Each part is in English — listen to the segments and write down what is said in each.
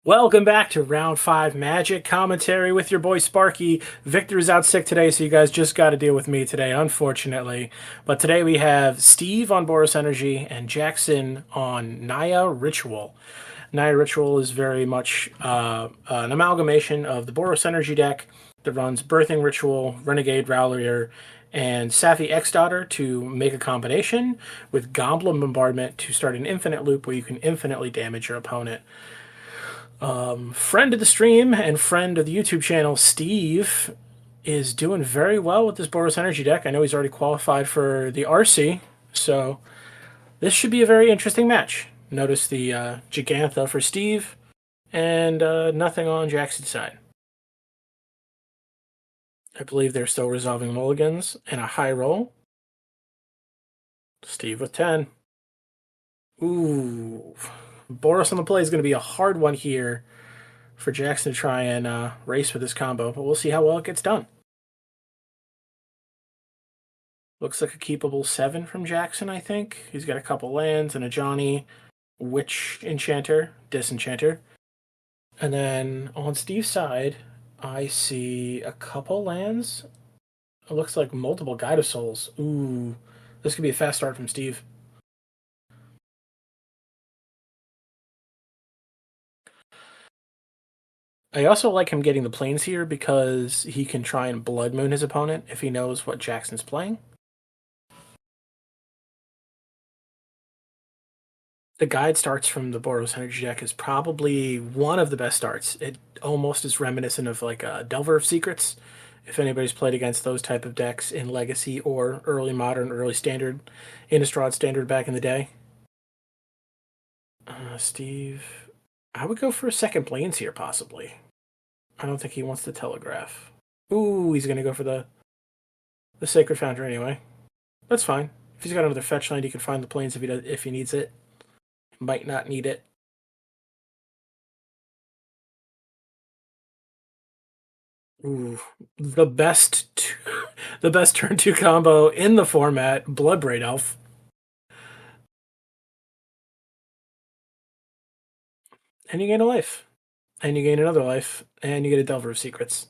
Welcome back to Round 5 Magic Commentary with your boy Sparky. Victor is out sick today, so you guys just got to deal with me today, unfortunately. But today we have Steve on Boros Energy and Jackson on Naya Ritual. Naya Ritual is very much an amalgamation of the Boros Energy deck that runs Birthing Ritual, Renegade Rowlier, and Safi X Daughter to make a combination with Goblin Bombardment to start an infinite loop where you can infinitely damage your opponent. Friend of the stream and friend of the YouTube channel, Steve, is doing very well with this Boros Energy deck. I know he's already qualified for the RC, so this should be a very interesting match. Notice the Gigantha for Steve, and nothing on Jackson's side. I believe they're still resolving mulligans and a high roll. Steve with 10. Ooh. Boros on the play is going to be a hard one here for Jackson to try and race with this combo, but we'll see how well it gets done. Looks like a keepable 7 from Jackson, I think. He's got a couple lands and a Johnny Witch Enchanter, Disenchanter. And then on Steve's side, I see a couple lands. It looks like multiple Guide of Souls. Ooh, this could be a fast start from Steve. I also like him getting the planes here because he can try and Blood Moon his opponent if he knows what Jackson's playing. The guide starts from the Boros Energy deck is probably one of the best starts. It almost is reminiscent of like a Delver of Secrets. If anybody's played against those type of decks in Legacy or early Modern, early Standard, Innistrad Standard back in the day. Steve, I would go for a second Plains here, possibly. I don't think he wants the Telegraph. Ooh, he's going to go for the Sacred Founder anyway. That's fine. If he's got another fetch land, he can find the Plains if he needs it. Might not need it. Ooh, the best, the best turn 2 combo in the format, Bloodbraid Elf. And you gain a life. And you gain another life. And you get a Delver of Secrets.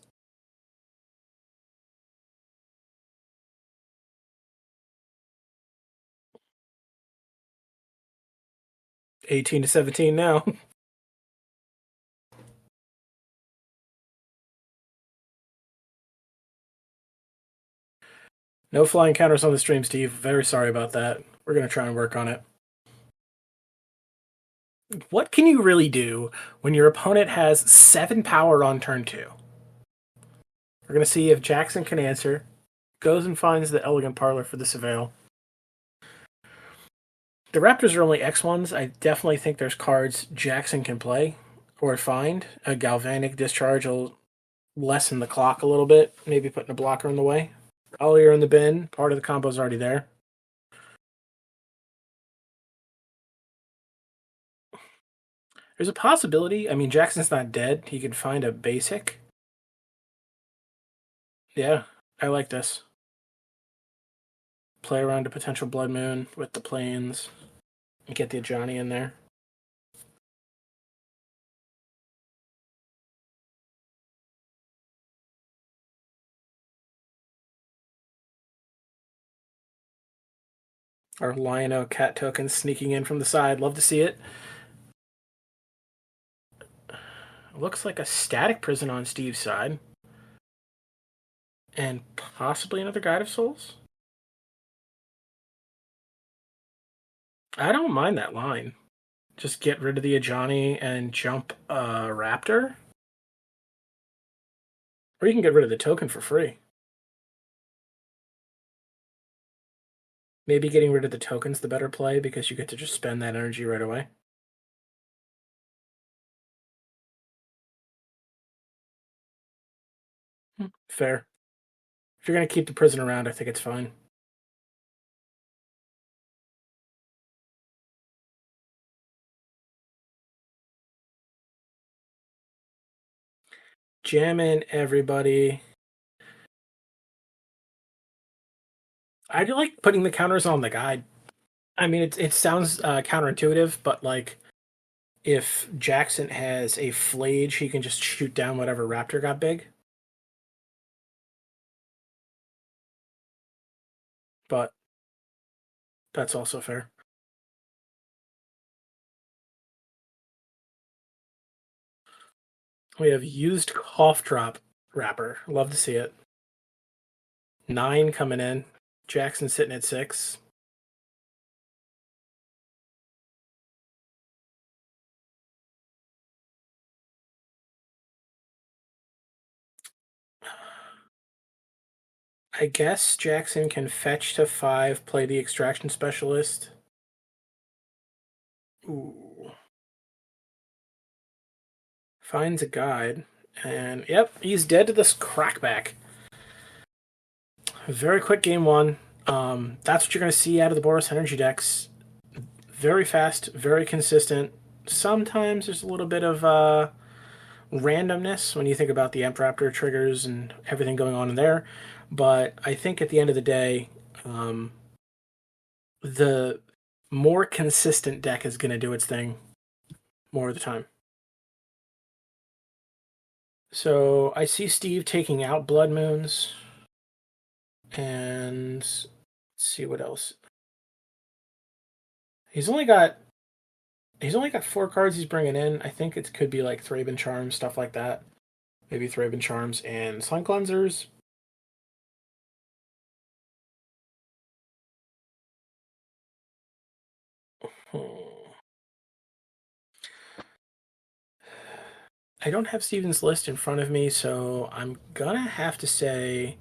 $18 to $17 now. No flying counters on the stream, Steve. Very sorry about that. We're going to try and work on it. What can you really do when your opponent has 7 power on turn 2? We're going to see if Jackson can answer. Goes and finds the Elegant Parlor for the Surveil. The Raptors are only X1s. I definitely think there's cards Jackson can play or find. A Galvanic Discharge will lessen the clock a little bit, maybe putting a blocker in the way. Earlier in the bin, part of the combo's already there. There's a possibility. I mean, Jackson's not dead. He could find a basic. Yeah, I like this. Play around a potential Blood Moon with the planes and get the Johnny in there. Our Lion-O cat token sneaking in from the side. Love to see it. Looks like a Static Prison on Steve's side. And possibly another Guide of Souls? I don't mind that line. Just get rid of the Ajani and jump a Raptor. Or you can get rid of the token for free. Maybe getting rid of the token's the better play because you get to just spend that energy right away. Fair. If you're going to keep the prison around, I think it's fine. Jam in, everybody. I do like putting the counters on the guide. I mean, it sounds counterintuitive, but like if Jackson has a Flage, he can just shoot down whatever Raptor got big. But that's also fair. We have used Cough Drop Wrapper. Love to see it. 9 coming in. Jackson sitting at 6. I guess Jackson can fetch to 5, play the Extraction Specialist. Ooh. Finds a guide. And, yep, he's dead to this crackback. Very quick game 1. That's what you're going to see out of the Boros Energy decks. Very fast, very consistent. Sometimes there's a little bit of randomness when you think about the Amp Raptor triggers and everything going on in there. But I think at the end of the day, the more consistent deck is going to do its thing more of the time. So I see Steve taking out Blood Moons. And let's see what else. He's only got 4 cards he's bringing in. I think it could be like Thraben Charms, stuff like that. Maybe Thraben Charms and Sun Cleansers. I don't have Steven's list in front of me, so I'm gonna have to say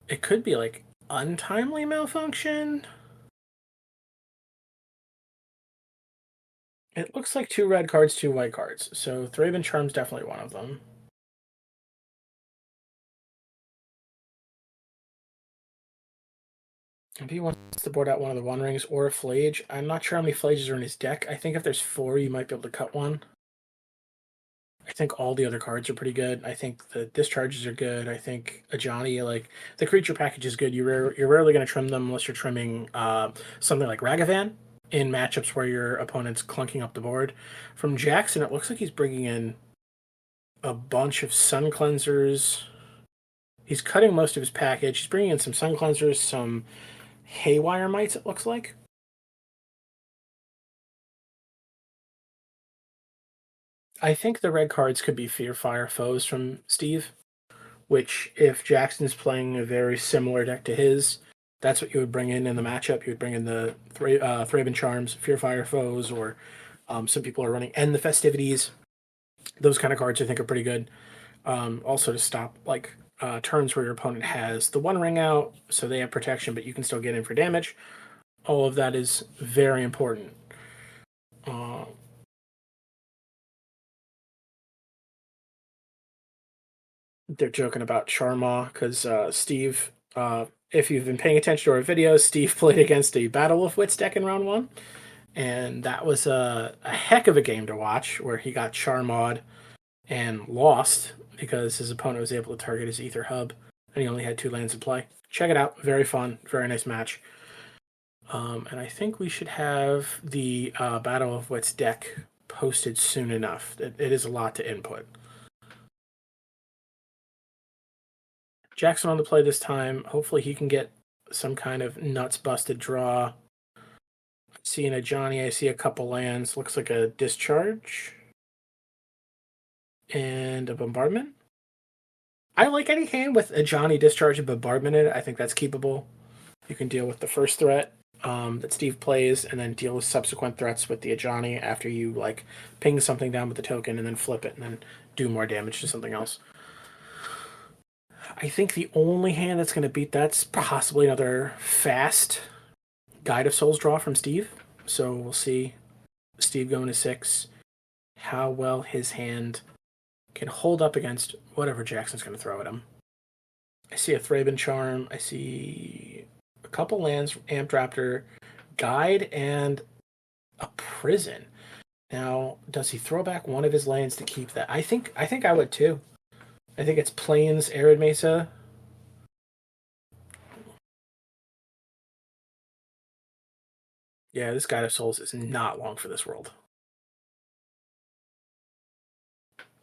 it could be like Untimely Malfunction. It looks like 2 red cards, 2 white cards, so Thraben Charm's definitely one of them. If he wants to board out one of the One Rings or a Flage, I'm not sure how many Flages are in his deck. I think if there's 4, you might be able to cut one. I think all the other cards are pretty good. I think the discharges are good. I think Ajani, like the creature package is good. You're rarely going to trim them unless you're trimming something like Ragavan in matchups where your opponent's clunking up the board. From Jackson, it looks like he's bringing in a bunch of Sun Cleansers. He's cutting most of his package. He's bringing in some Sun Cleansers, some Haywire Mites, it looks like. I think the red cards could be Fear Fire Foes from Steve, which, if Jackson's playing a very similar deck to his, that's what you would bring in the matchup. You would bring in the Thraben Charms, Fear Fire Foes, or some people are running End the Festivities. Those kind of cards I think are pretty good. Also to stop like turns where your opponent has the One Ring out, so they have protection, but you can still get in for damage. All of that is very important. They're joking about Charmaw because Steve, if you've been paying attention to our videos, Steve played against a Battle of Wits deck in round 1, and that was a heck of a game to watch where he got Charmawed and lost because his opponent was able to target his Ether Hub and he only had 2 lands in play. Check it out. Very fun. Very nice match. And I think we should have the Battle of Wits deck posted soon enough. It is a lot to input. Jackson on the play this time. Hopefully he can get some kind of nuts busted draw. Seeing a Johnny, I see a couple lands. Looks like a discharge and a bombardment. I like any hand with a Johnny discharge and bombardment in it. I think that's keepable. You can deal with the first threat that Steve plays, and then deal with subsequent threats with the Ajani after you like ping something down with the token, and then flip it, and then do more damage to something else. I think the only hand that's going to beat that's possibly another fast Guide of Souls draw from Steve. So we'll see Steve going to 6, how well his hand can hold up against whatever Jackson's going to throw at him. I see a Thraben Charm. I see a couple lands, Amp Raptor, Guide, and a Prison. Now, does he throw back one of his lands to keep that? I think I would too. I think it's Plains, Arid Mesa. Yeah, this Guide of Souls is not long for this world.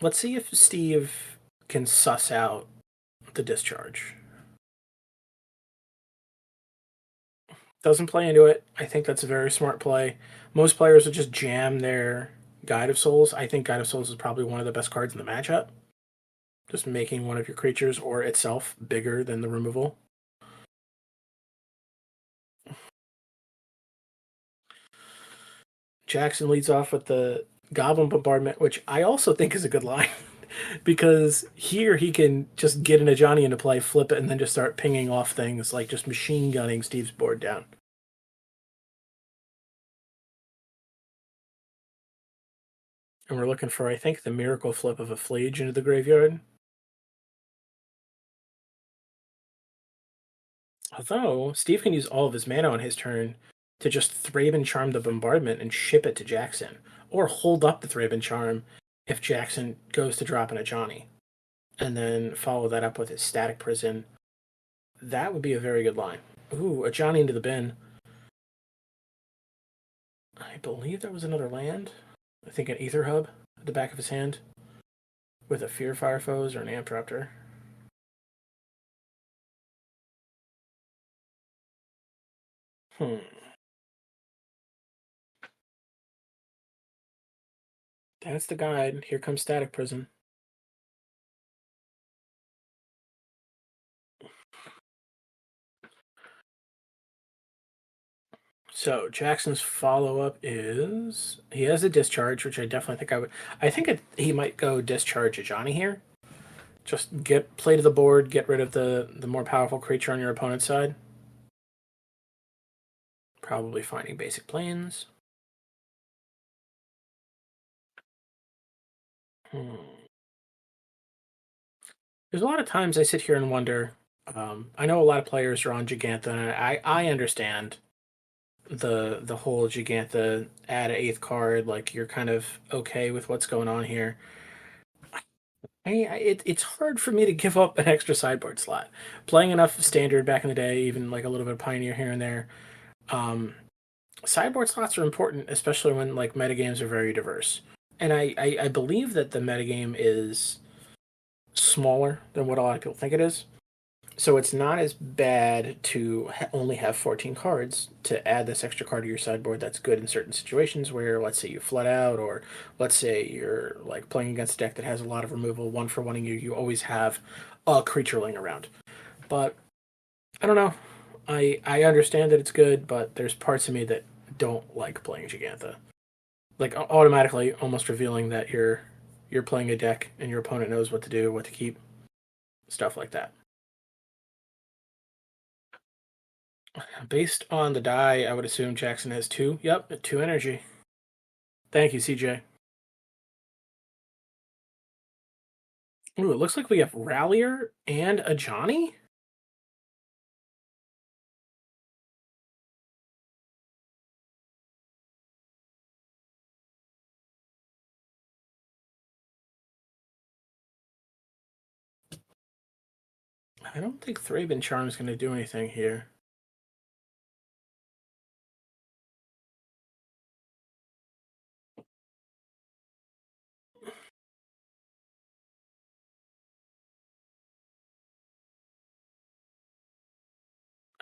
Let's see if Steve can suss out the discharge. Doesn't play into it. I think that's a very smart play. Most players would just jam their Guide of Souls. I think Guide of Souls is probably one of the best cards in the matchup. Just making one of your creatures or itself bigger than the removal. Jackson leads off with the Goblin Bombardment, which I also think is a good line. Because here he can just get an Ajani into play, flip it, and then just start pinging off things like just machine gunning Steve's board down. And we're looking for, I think, the miracle flip of a Flage into the graveyard. Although, Steve can use all of his mana on his turn to just Thraben Charm the Bombardment and ship it to Jackson. Or hold up the Thraben Charm if Jackson goes to drop an Ajani. And then follow that up with his Static Prison. That would be a very good line. Ooh, Ajani into the bin. I believe there was another land. I think an Ether Hub at the back of his hand with a Fear Fire Foes or an Amp Raptor. Hmm. That's the guide. Here comes Static Prison. So Jackson's follow up is he has a discharge, which I definitely think I would. I think he might go discharge a Johnny here. Just get play to the board, get rid of the more powerful creature on your opponent's side. Probably finding basic planes. Hmm. There's a lot of times I sit here and wonder. I know a lot of players are on Gigantha, and I understand the whole Gigantha add an eighth card. Like you're kind of okay with what's going on here. It's hard for me to give up an extra sideboard slot. Playing enough standard back in the day, even like a little bit of Pioneer here and there, um, sideboard slots are important, especially when like metagames are very diverse. And I believe that the metagame is smaller than what a lot of people think it is. So it's not as bad to only have 14 cards to add this extra card to your sideboard. That's good in certain situations where, let's say, you flood out, or let's say you're like playing against a deck that has a lot of removal. One for one, you always have a creature laying around. But I don't know. I understand that it's good, but there's parts of me that don't like playing Gigantha. Like automatically, almost revealing that you're playing a deck and your opponent knows what to do, what to keep, stuff like that. Based on the die, I would assume Jackson has two. Yep, two energy. Thank you, CJ. Ooh, it looks like we have Rallier and a Johnny. I don't think Thraben Charm is going to do anything here.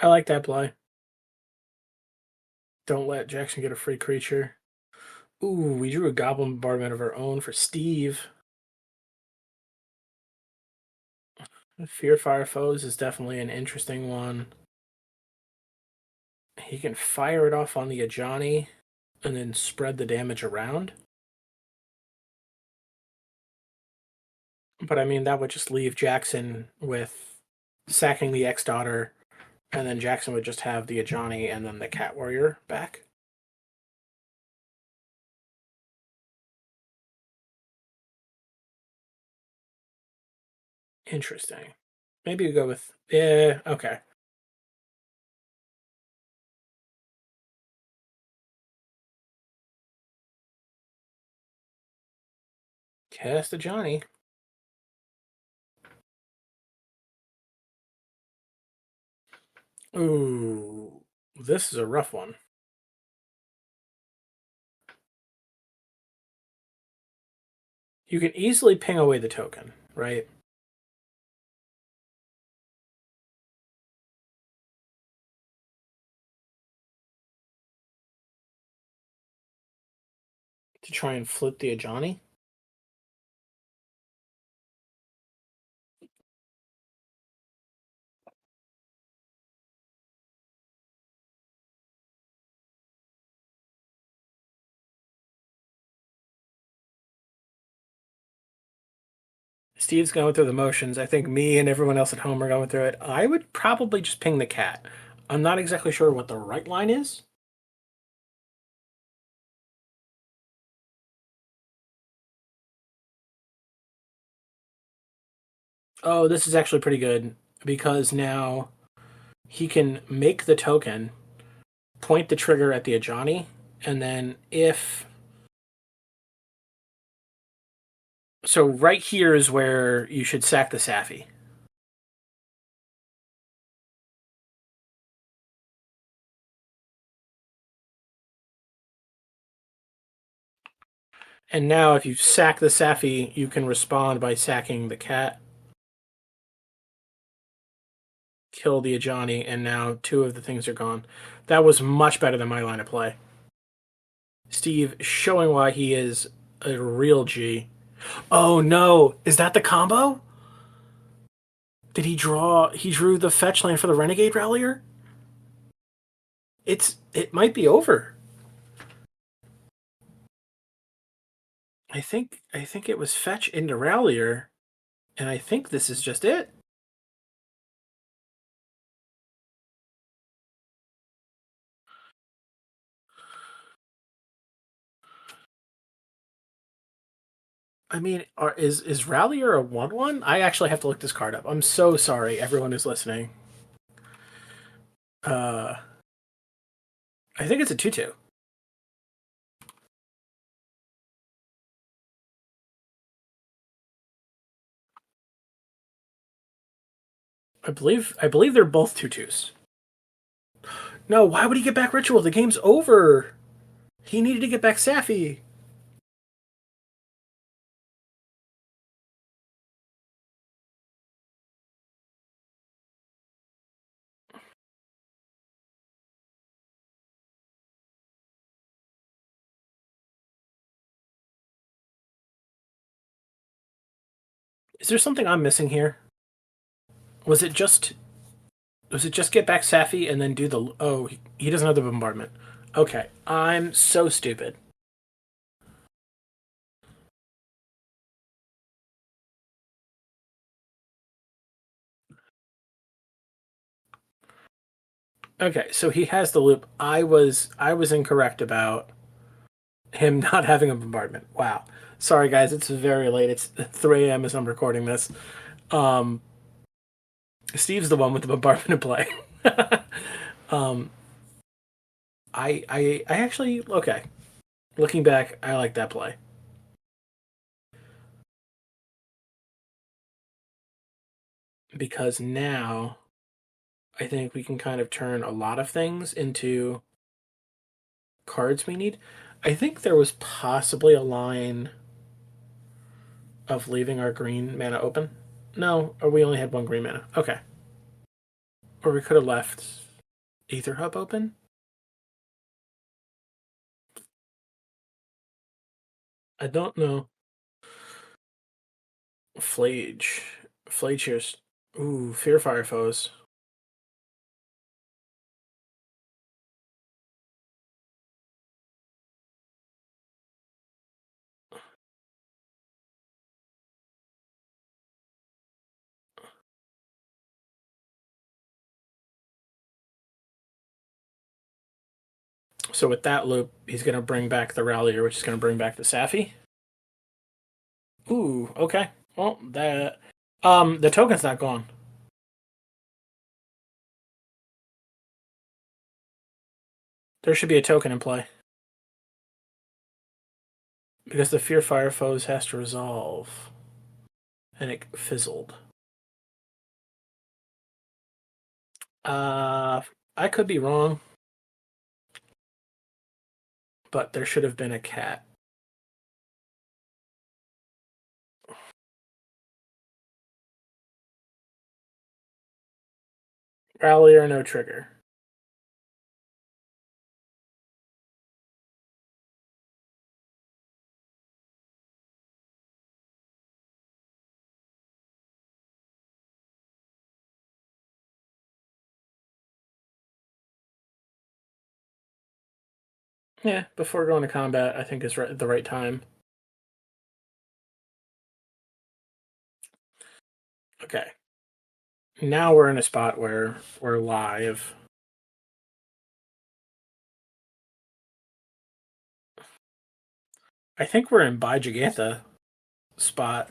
I like that play. Don't let Jackson get a free creature. Ooh, we drew a Goblin Bombardment of our own for Steve. Fear Fire Foes is definitely an interesting one. He can fire it off on the Ajani and then spread the damage around. But I mean, that would just leave Jackson with sacking the X Daughter, and then Jackson would just have the Ajani and then the Cat Warrior back. Interesting. Maybe you go with. Yeah, okay. Cast a Johnny. Ooh, this is a rough one. You can easily ping away the token, right? To try and flip the Ajani. Steve's going through the motions. I think me and everyone else at home are going through it. I would probably just ping the cat. I'm not exactly sure what the right line is. Oh, this is actually pretty good because now he can make the token, point the trigger at the Ajani, and then if. So right here is where you should sack the Safi. And now if you sack the Safi, you can respond by sacking the cat, kill the Ajani, and now two of the things are gone. That was much better than my line of play. Steve showing why he is a real G. Oh no, is that the combo? Did he draw? He drew the fetch land for the Renegade Rallier. It might be over. I think it was fetch into Rallier, and I think this is just it. I mean, is Rallier a 1/1? I actually have to look this card up. I'm so sorry, everyone who's listening. Uh, I think it's a 2/2. I believe they're both 2/2s. No, why would he get back Ritual? The game's over. He needed to get back Safi. Is there something I'm missing here? Was it just get back Safi and then do the he doesn't have the bombardment. Okay, I'm so stupid. Okay, so he has the loop. I was incorrect about him not having a bombardment. Wow. Sorry guys, it's very late. It's 3 a.m. as I'm recording this. Um Steve's the one with the bombardment in play. um I actually okay. Looking back, I like that play. Because now I think we can kind of turn a lot of things into cards we need. I think there was possibly a line of leaving our green mana open. No, or we only had one green mana. Okay. Or we could have left Aether Hub open. I don't know. Flage. Flage here's. Ooh, Fear Fire Foes. So with that loop, he's going to bring back the Rallier, which is going to bring back the Safi. Ooh, okay. Well, the token's not gone. There should be a token in play. Because the Fear Fire Foes has to resolve. And it fizzled. Uh, I could be wrong, but there should have been a cat. Rally or no trigger. Yeah, before going to combat, I think is the right time. Okay. Now we're in a spot where we're live. I think we're in by Gigantha spot.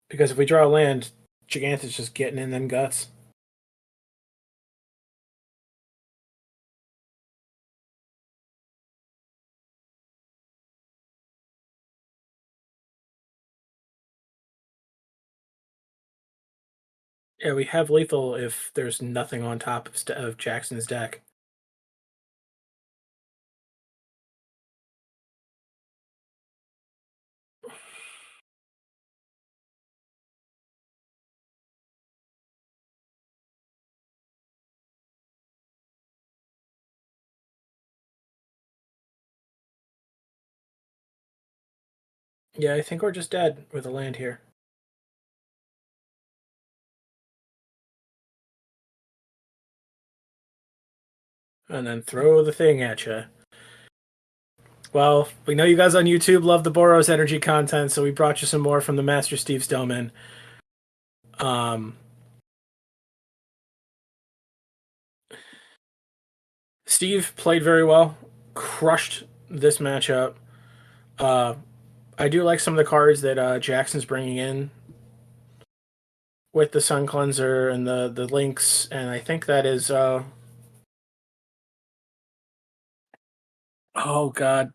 Because if we draw land, Gigantha's just getting in them guts. Yeah, we have lethal if there's nothing on top of Jackson's deck. Yeah, I think we're just dead with a land here. And then throw the thing at you. Well, we know you guys on YouTube love the Boros energy content, so we brought you some more from the Master Steve Stillman. Um, Steve played very well, crushed this matchup. Uh, I do like some of the cards that Jackson's bringing in with the Sun Cleanser and the links, and I think that is. Oh God,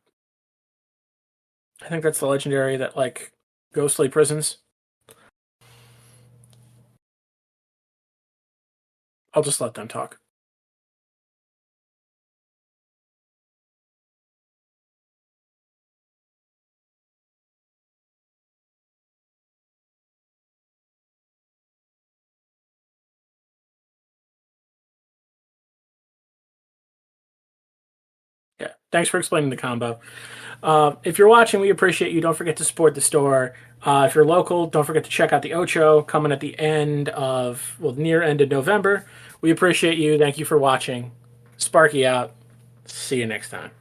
I think that's the legendary that like ghostly prisons. I'll just let them talk. Yeah, thanks for explaining the combo. If you're watching, we appreciate you. Don't forget to support the store. If you're local, don't forget to check out the OCHO coming at the end of, well, near end of November. We appreciate you. Thank you for watching. Sparky out. See you next time.